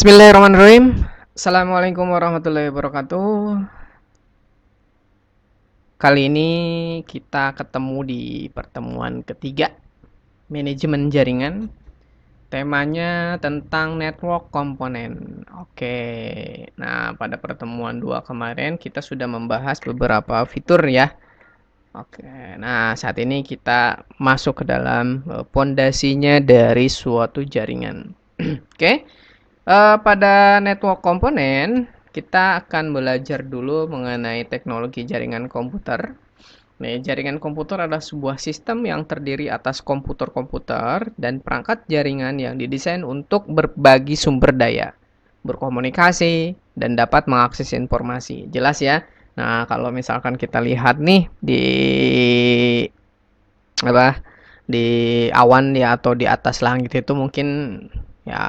Bismillahirrahmanirrahim. Assalamualaikum warahmatullahi wabarakatuh. Kali ini kita ketemu di pertemuan ketiga manajemen jaringan. Temanya tentang network komponen. Oke. Nah, pada pertemuan 2 kemarin kita sudah membahas beberapa fitur ya. Oke. Nah, saat ini kita masuk ke dalam pondasinya dari suatu jaringan. Oke. Pada network komponen, kita akan belajar dulu mengenai teknologi jaringan komputer. Nih, jaringan komputer adalah sebuah sistem yang terdiri atas komputer-komputer dan perangkat jaringan yang didesain untuk berbagi sumber daya, berkomunikasi, dan dapat mengakses informasi. Jelas ya? Nah, kalau misalkan kita lihat nih di apa di awan ya atau di atas langit itu mungkin ya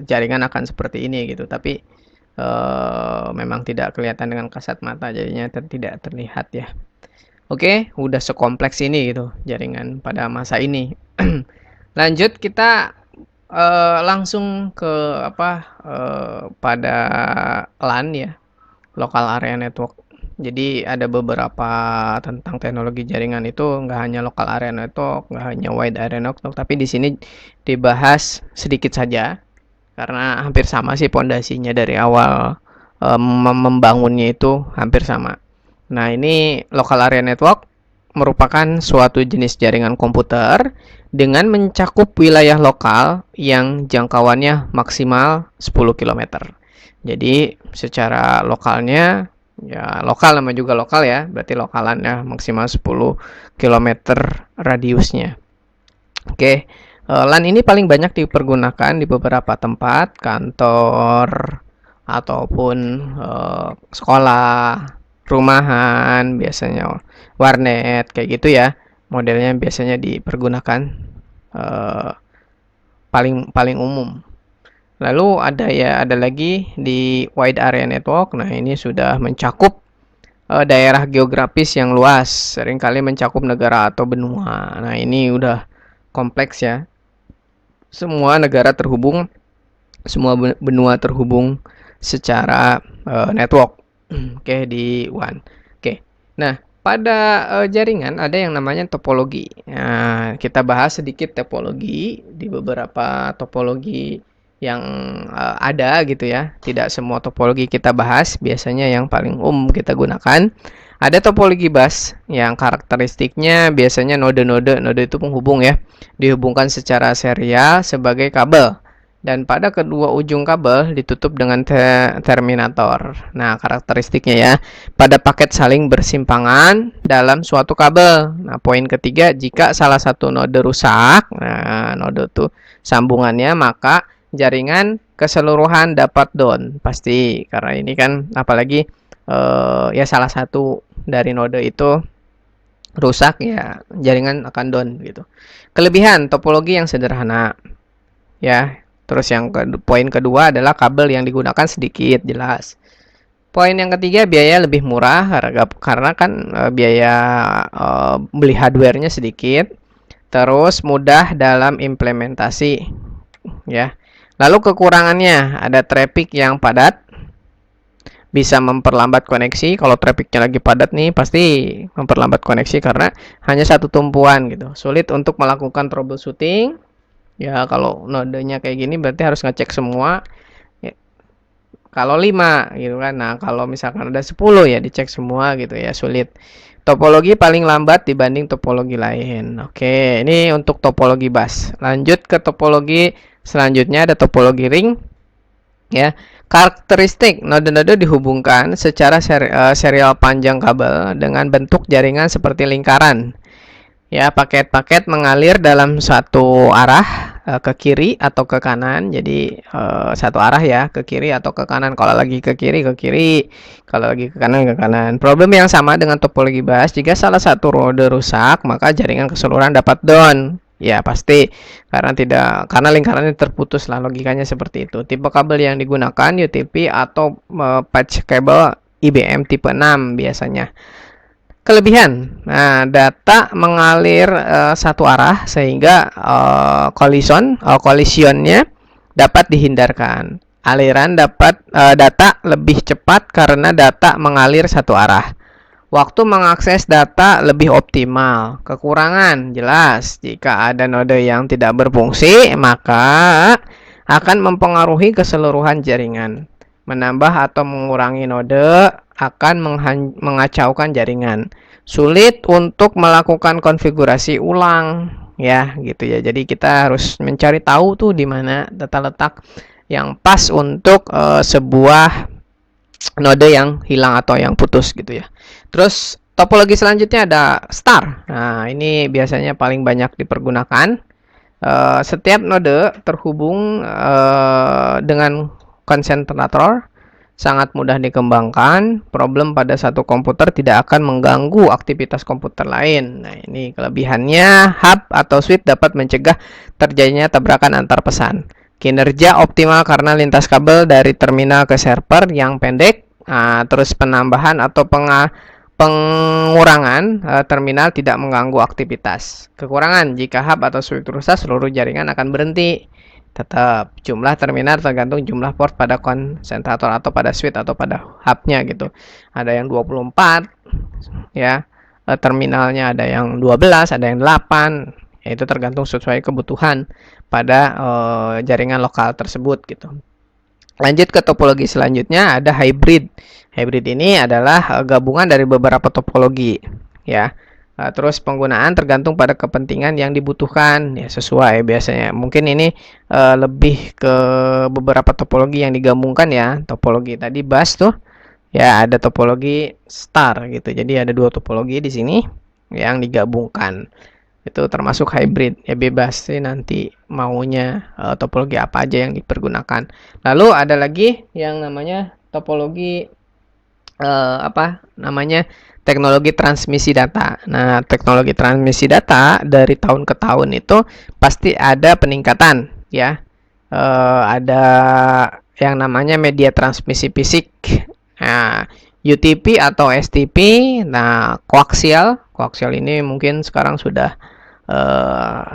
jaringan akan seperti ini gitu, tapi memang tidak kelihatan dengan kasat mata, jadinya tidak terlihat ya. Oke, udah sekompleks ini gitu jaringan pada masa ini. Lanjut kita langsung ke pada LAN ya, local area network. Jadi ada beberapa tentang teknologi jaringan itu, nggak hanya local area network, nggak hanya wide area network, tapi di sini dibahas sedikit saja karena hampir sama sih pondasinya dari awal membangunnya itu hampir sama. Nah, ini local area network merupakan suatu jenis jaringan komputer dengan mencakup wilayah lokal yang jangkauannya maksimal 10 km. Jadi secara lokalnya ya lokal, nama juga lokal ya, berarti lokalannya maksimal 10 km radiusnya. Oke, LAN ini paling banyak dipergunakan di beberapa tempat, kantor ataupun sekolah, rumahan, biasanya warnet kayak gitu ya. Modelnya biasanya dipergunakan paling umum. Lalu ada lagi di wide area network. Nah, ini sudah mencakup daerah geografis yang luas, seringkali mencakup negara atau benua. Nah, ini udah kompleks ya. Semua negara terhubung, semua benua terhubung secara network. Oke, di WAN. Oke. Nah, pada jaringan ada yang namanya topologi. Nah, kita bahas sedikit topologi di beberapa topologi yang ada gitu ya. Tidak semua topologi kita bahas, biasanya yang paling umum kita gunakan. Ada topologi bus yang karakteristiknya biasanya node itu penghubung ya, dihubungkan secara serial sebagai kabel. Dan pada kedua ujung kabel ditutup dengan terminator. Nah, karakteristiknya ya, pada paket saling bersimpangan dalam suatu kabel. Nah, poin ketiga, jika salah satu node rusak, nah node itu sambungannya, maka jaringan keseluruhan dapat down. Pasti, karena ini kan apalagi ya salah satu dari node itu rusak ya jaringan akan down gitu. Kelebihan topologi yang sederhana ya. Terus yang poin kedua adalah kabel yang digunakan sedikit, jelas. Poin yang ketiga, biaya lebih murah karena kan biaya beli hardware-nya sedikit. Terus mudah dalam implementasi ya. Lalu kekurangannya ada traffic yang padat, bisa memperlambat koneksi. Kalau trafficnya lagi padat nih pasti memperlambat koneksi karena hanya satu tumpuan gitu. Sulit untuk melakukan troubleshooting. Ya, kalau nodenya kayak gini berarti harus ngecek semua. Ya, kalau 5 gitu kan. Nah, kalau misalkan ada 10 ya dicek semua gitu ya, sulit. Topologi paling lambat dibanding topologi lain. Oke, ini untuk topologi bus. Lanjut ke topologi selanjutnya, ada topologi ring. Ya, karakteristik node-node dihubungkan secara serial panjang kabel dengan bentuk jaringan seperti lingkaran. Ya, paket-paket mengalir dalam satu arah ke kiri atau ke kanan. Jadi satu arah ya, ke kiri atau ke kanan. Kalau lagi ke kiri, kalau lagi ke kanan, ke kanan. Problem yang sama dengan topologi bus, jika salah satu node rusak, maka jaringan keseluruhan dapat down. Ya, pasti karena lingkarannya terputus lah, logikanya seperti itu. Tipe kabel yang digunakan UTP atau patch cable IBM tipe 6 biasanya. Kelebihan, nah data mengalir satu arah sehingga kolisionnya dapat dihindarkan. aliran data lebih cepat karena data mengalir satu arah. Waktu mengakses data lebih optimal. Kekurangan jelas, jika ada node yang tidak berfungsi, maka akan mempengaruhi keseluruhan jaringan. Menambah atau mengurangi node akan mengacaukan jaringan. Sulit untuk melakukan konfigurasi ulang, ya, gitu ya. Jadi kita harus mencari tahu tuh di mana data letak yang pas untuk sebuah node yang hilang atau yang putus gitu ya. Terus topologi selanjutnya ada star. Nah, ini biasanya paling banyak dipergunakan. Setiap node terhubung dengan konsentrator, sangat mudah dikembangkan. Problem pada satu komputer tidak akan mengganggu aktivitas komputer lain. Nah, ini kelebihannya, hub atau switch dapat mencegah terjadinya tabrakan antar pesan. Kinerja optimal karena lintas kabel dari terminal ke server yang pendek. Nah, terus penambahan atau pengurangan terminal tidak mengganggu aktivitas. Kekurangan, jika hub atau switch rusak, seluruh jaringan akan berhenti. Tetap jumlah terminal tergantung jumlah port pada konsentrator atau pada switch atau pada hubnya gitu. Ada yang 24 ya, terminalnya ada yang 12, ada yang 8. Itu tergantung sesuai kebutuhan pada jaringan lokal tersebut gitu. Lanjut ke topologi selanjutnya, ada hybrid. Hybrid ini adalah gabungan dari beberapa topologi ya. Terus penggunaan tergantung pada kepentingan yang dibutuhkan ya, sesuai biasanya. Mungkin ini lebih ke beberapa topologi yang digabungkan ya. Topologi tadi bus tuh ya, ada topologi star gitu. Jadi ada dua topologi di sini yang digabungkan. Itu termasuk hybrid ya, bebas sih nanti maunya topologi apa aja yang dipergunakan. Lalu ada lagi yang namanya topologi teknologi transmisi data. Nah, teknologi transmisi data dari tahun ke tahun itu pasti ada peningkatan ya. Ada yang namanya media transmisi fisik. Nah, UTP atau STP. Nah, koaksial ini mungkin sekarang sudah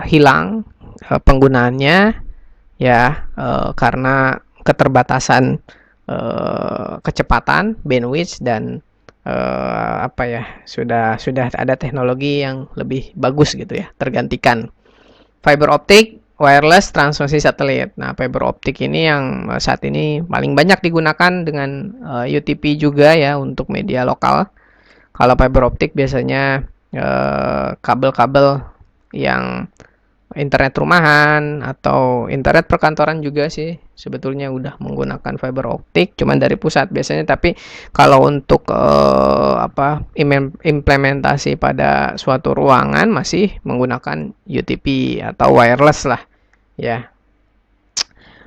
hilang penggunaannya ya, karena keterbatasan kecepatan, bandwidth, dan sudah ada teknologi yang lebih bagus gitu ya, tergantikan. Fiber optik, wireless, transmisi satelit. Nah, fiber optik ini yang saat ini paling banyak digunakan dengan UTP juga ya untuk media lokal. Kalau fiber optik biasanya kabel-kabel yang internet rumahan atau internet perkantoran juga sih sebetulnya udah menggunakan fiber optik, cuman dari pusat biasanya. Tapi kalau untuk implementasi pada suatu ruangan masih menggunakan UTP atau wireless lah ya.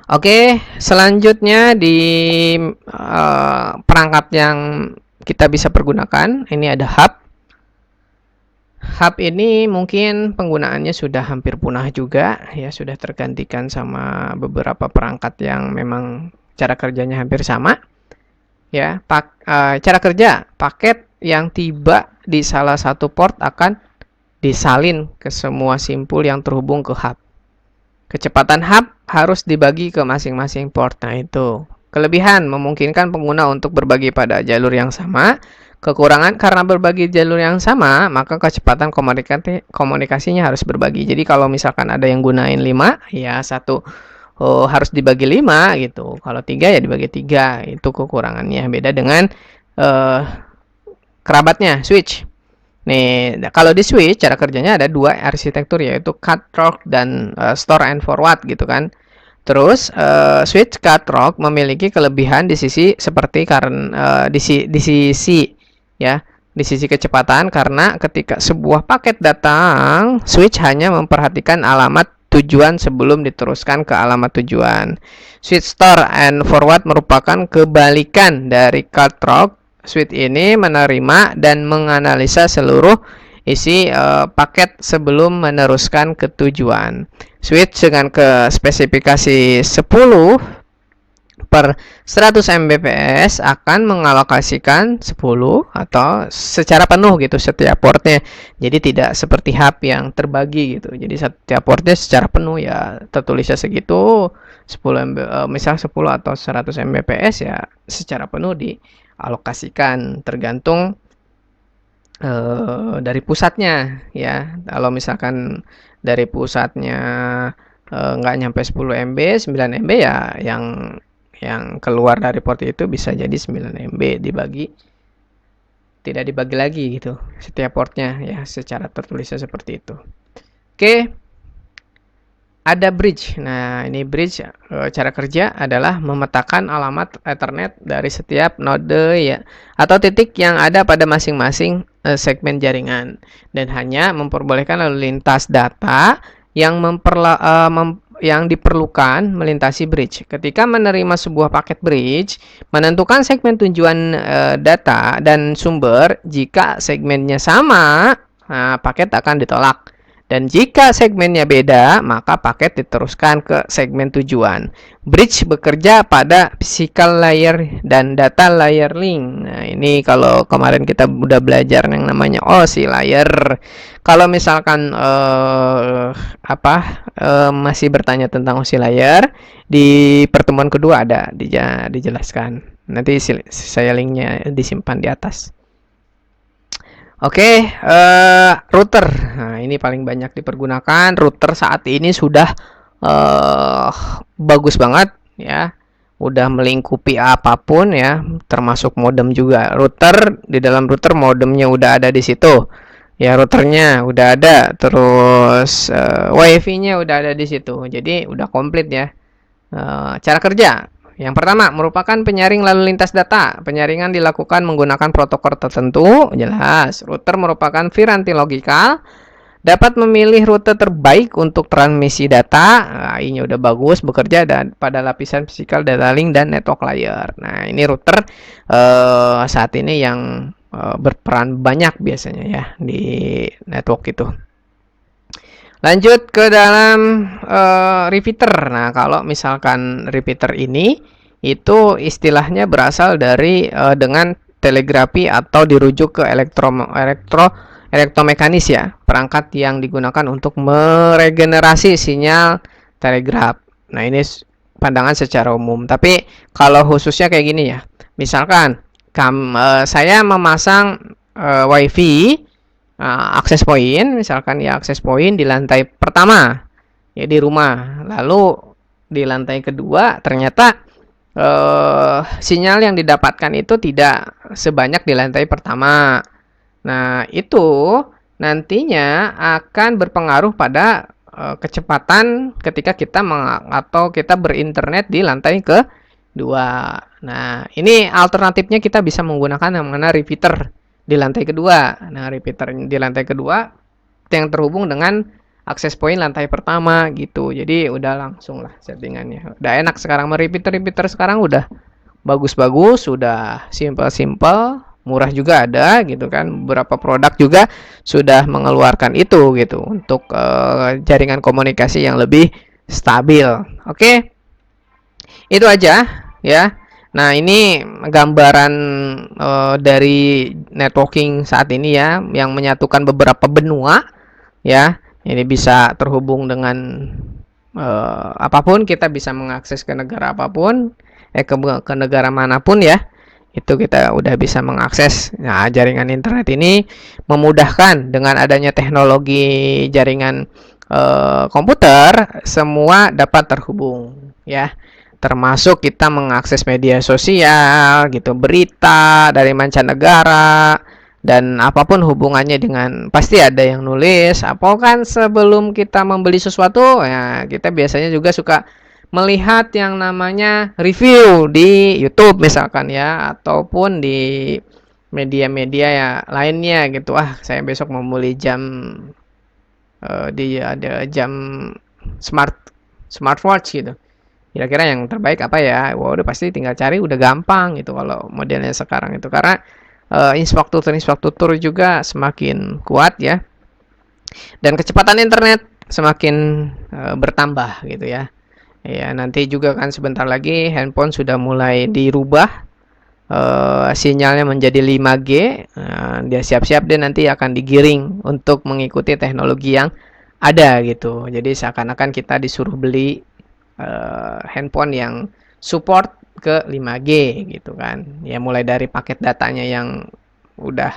Oke, selanjutnya di perangkat yang kita bisa pergunakan, ini ada hub. Hub ini mungkin penggunaannya sudah hampir punah juga ya, sudah tergantikan sama beberapa perangkat yang memang cara kerjanya hampir sama ya. Cara kerja, paket yang tiba di salah satu port akan disalin ke semua simpul yang terhubung ke hub. Kecepatan hub harus dibagi ke masing-masing port. Nah, itu kelebihan, memungkinkan pengguna untuk berbagi pada jalur yang sama. Kekurangan, karena berbagi jalur yang sama, maka kecepatan komunikasinya harus berbagi. Jadi kalau misalkan ada yang gunain 5, ya satu harus dibagi 5 gitu. Kalau 3 ya dibagi 3. Itu kekurangannya. Beda dengan kerabatnya, switch. Nih, kalau di switch cara kerjanya ada dua arsitektur, yaitu cut through dan store and forward gitu kan. Terus switch cut through memiliki kelebihan di sisi seperti di sisi kecepatan, karena ketika sebuah paket datang, switch hanya memperhatikan alamat tujuan sebelum diteruskan ke alamat tujuan. Switch store and forward merupakan kebalikan dari cut through. Switch ini menerima dan menganalisa seluruh isi paket sebelum meneruskan ke tujuan. Switch dengan spesifikasi 10 per 100 Mbps akan mengalokasikan 10 atau secara penuh gitu setiap portnya. Jadi tidak seperti hub yang terbagi gitu. Jadi setiap portnya secara penuh ya tertulisnya segitu. 10 MB, misal 10 atau 100 Mbps ya secara penuh dialokasikan tergantung dari pusatnya ya. Kalau misalkan dari pusatnya nggak nyampe 10 MB, 9 MB ya yang keluar dari port itu bisa jadi 9 MB tidak dibagi lagi gitu setiap portnya ya, secara tertulisnya seperti itu. Oke, ada bridge. Nah, ini bridge cara kerja adalah memetakan alamat Ethernet dari setiap node ya atau titik yang ada pada masing-masing segmen jaringan dan hanya memperbolehkan lalu lintas data yang yang diperlukan melintasi bridge. Ketika menerima sebuah paket bridge, menentukan segmen tujuan data dan sumber. Jika segmennya sama, nah, paket akan ditolak. Dan jika segmennya beda, maka paket diteruskan ke segmen tujuan. Bridge bekerja pada physical layer dan data layer link. Nah, ini kalau kemarin kita udah belajar yang namanya OSI layer. Kalau misalkan masih bertanya tentang OSI layer, di pertemuan kedua ada dijelaskan. Nanti saya linknya disimpan di atas. Oke, router. Nah, ini paling banyak dipergunakan. Router saat ini sudah bagus banget ya. Udah melingkupi apapun ya, termasuk modem juga. Router, di dalam router modemnya udah ada di situ. Ya, routernya udah ada, terus wifi-nya udah ada di situ. Jadi udah komplit ya. Cara kerja. Yang pertama, merupakan penyaring lalu lintas data. Penyaringan dilakukan menggunakan protokol tertentu, jelas. Router merupakan VRANTI logikal, dapat memilih rute terbaik untuk transmisi data. Nah, ini udah bagus, bekerja dan pada lapisan physical data link dan network layer. Nah, ini router saat ini yang berperan banyak biasanya ya di network itu. Lanjut ke dalam repeater. Nah, kalau misalkan repeater ini itu istilahnya berasal dari dengan telegrafi atau dirujuk ke elektromekanis ya, perangkat yang digunakan untuk meregenerasi sinyal telegraf. Nah, ini pandangan secara umum. Tapi kalau khususnya kayak gini ya. Misalkan saya memasang WiFi akses point, misalkan ya akses point di lantai pertama ya di rumah, lalu di lantai kedua ternyata sinyal yang didapatkan itu tidak sebanyak di lantai pertama. Nah, itu nantinya akan berpengaruh pada kecepatan ketika kita atau kita berinternet di lantai kedua. Nah, ini alternatifnya kita bisa menggunakan yang mana repeater di lantai kedua. Nah, repeater di lantai kedua yang terhubung dengan akses point lantai pertama gitu. Jadi udah langsung lah settingannya. Udah enak sekarang, repeater sekarang udah bagus-bagus, udah simple-simple, murah juga ada gitu kan. Beberapa produk juga sudah mengeluarkan itu gitu untuk jaringan komunikasi yang lebih stabil. Oke. Itu aja ya. Nah, ini gambaran dari networking saat ini ya, yang menyatukan beberapa benua ya. Ini bisa terhubung dengan apapun, kita bisa mengakses ke negara apapun, ke negara manapun ya. Itu kita udah bisa mengakses. Nah, jaringan internet ini memudahkan dengan adanya teknologi jaringan komputer, semua dapat terhubung ya. Termasuk kita mengakses media sosial gitu, berita dari mancanegara dan apapun hubungannya dengan, pasti ada yang nulis apa kan sebelum kita membeli sesuatu ya. Kita biasanya juga suka melihat yang namanya review di YouTube misalkan ya, ataupun di media-media ya lainnya gitu. Saya besok mau beli jam ada jam smartwatch gitu, kira-kira yang terbaik apa ya. Udah pasti tinggal cari, udah gampang gitu kalau modelnya sekarang itu, karena infrastruktur juga semakin kuat ya, dan kecepatan internet semakin bertambah gitu ya. Ya, nanti juga kan sebentar lagi handphone sudah mulai dirubah sinyalnya menjadi 5G. Dia siap-siap dia nanti akan digiring untuk mengikuti teknologi yang ada gitu. Jadi seakan-akan kita disuruh beli handphone yang support ke 5G gitu kan. Ya mulai dari paket datanya yang udah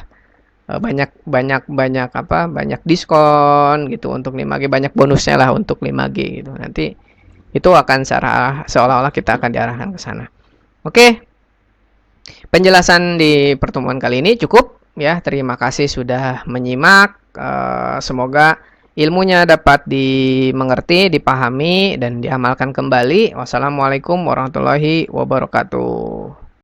banyak banyak banyak apa banyak diskon gitu untuk 5G, banyak bonusnya lah untuk 5G gitu. Nanti itu akan seolah-olah kita akan diarahkan ke sana. Oke, penjelasan di pertemuan kali ini cukup ya. Terima kasih sudah menyimak. Semoga ilmunya dapat dimengerti, dipahami, dan diamalkan kembali. Wassalamualaikum warahmatullahi wabarakatuh.